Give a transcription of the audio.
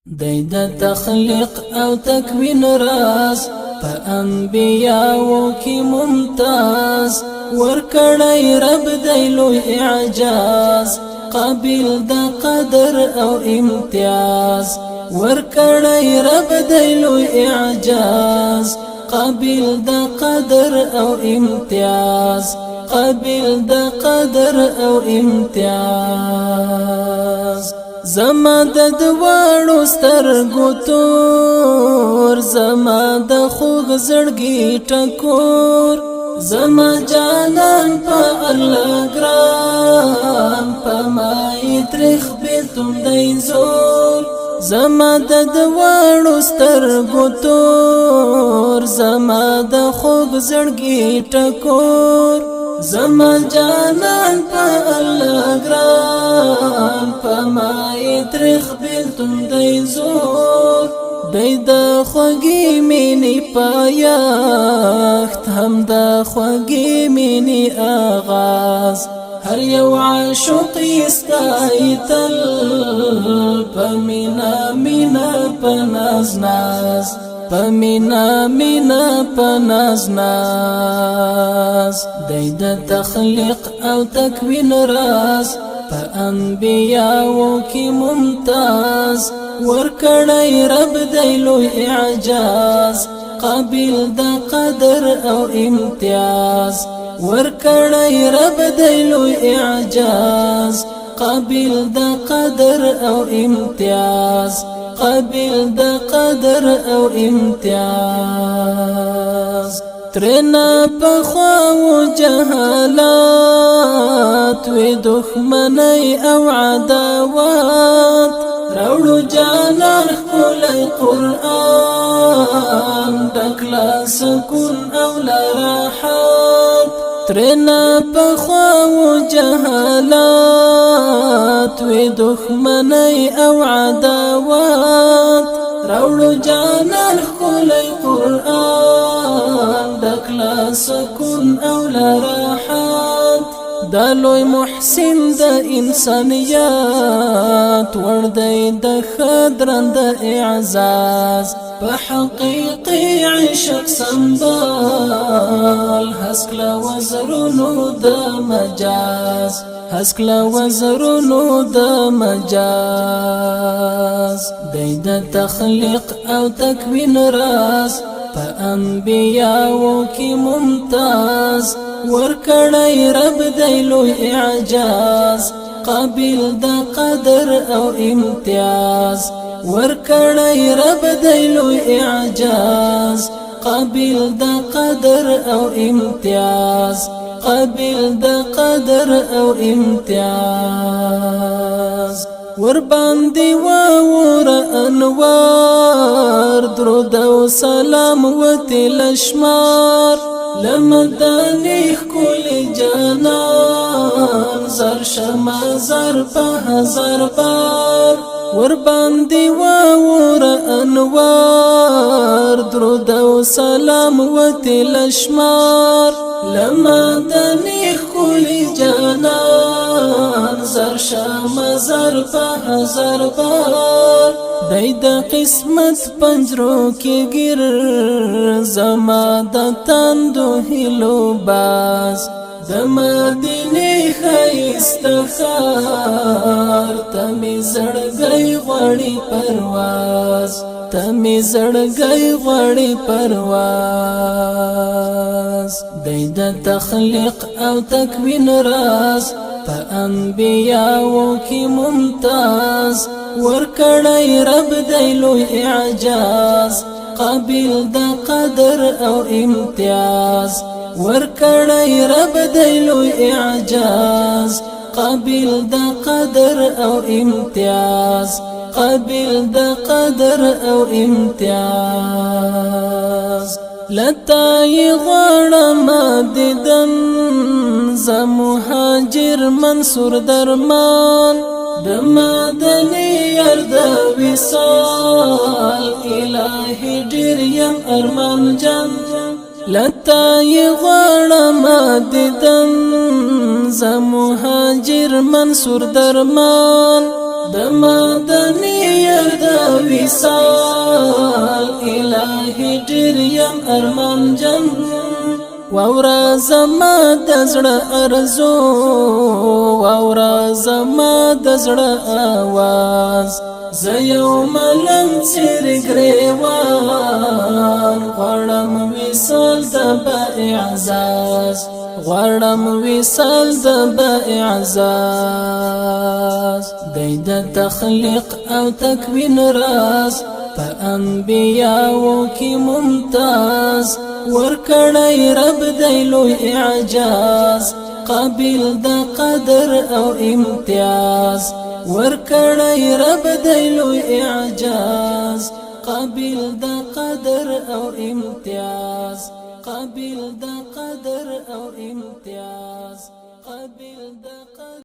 دی د تخلیق او تکوین راز په انبیاو کی ممتاز ورکړی رب دی لوی اعجاز قابل د قدر او امتیاز ورکړی رب دی لوی اعجاز قابل د قدر او امتیاز قابل د قدر او امتیاز زما د دواړو سترګو تور زما د خوږ زړګي ټکور زما جانان په الله ګران په مای ترخ بیلتون دی زور زما د دواړو سترګو تور زما د خوږ زړګي ټکور زما جانان په الله ګران په مای ترخ بیلتون دی زور دی د خوږی مینی پایخت هم د خوږی مینی آغاز هر یو عاشق یستایتل پمینا مینا پناز ناز پمینا مینا پناز ناز دی د تخلیق او تکوین راز په انبیاو کی ممتاز ورکړی رب دی لوی اعجاز قابل د قدر او امتیاز ورکړی رب دی لوی اعجاز قابل د قدر او امتیاز قابل د قدر او امتیاز ترنا پخواو جهالات وی دښمنی او عداوات راوړو جانان ښکلی قرآن ډکلا سکون او لراحات ترنا پخواو جهالات وی دښمنی او عداوات راوړو جانان ښکلی قرآن ډکلا سکون او لراحات دا لوی محسن د انسانیات ور دی د خدرند اعزاز په حقیقي عشق سمبال هسکلا وزرونو د مجاز هسکلا وزرونو د مجاز دی د تخلیق او تکوین راز په انبیاو کی ممتاز ورکړی رب دی لوی اعجاز قابل د قدر او امتیاز ورکړی رب دی لوی اعجاز قابل د قدر او امتیاز قابل د قدر او امتیاز ور باندې واور انوار درود او سلام وتل شمار لمدانی کل جانان زر شما زر په هزار بار ور باندې واور انوار درود او سلام وتل شمار لمدانی کل جانان زر شما زر په هزار بار دی د قسمت پنجرو کې ګر زما د تندو هلو باز د مدینه ښایسته ښار ته مې زړګی غواړي پرواز ته مې زړګی غواړي پرواز دی د تخلیق او تکوین راز په انبیاو کی ممتاز ورکړی رب دی لوی اعجاز قابل د قدر او امتیاز ورکړی رب دی لوی اعجاز قابل د قدر او امتیاز قابل د قدر او امتیاز لتای غواړم دیدن ز مهاجر منصور درمان د مدني ارد وصال الهی ډیر یم ارمان جان لتای غواړم دیدن ز مهاجر منصور درمان د مدني د وصال الهي ډیر یم ارمان جن واورا زما د زړه ارزو واورا زما د زړه आवाज زه یو ملنګ څیر ګریوان غواړم وصال د با اعزاز غواړم وصال د با اعزاز د تخلیق او تکوین راز په انبیاو کې ممتاز ورکړی رب دی لوی اعجاز قابل د قدر او امتیاز ورکړی رب دی لوی اعجاز قابل د قدر او امتیاز قابل د قدر او امتیاز قابل د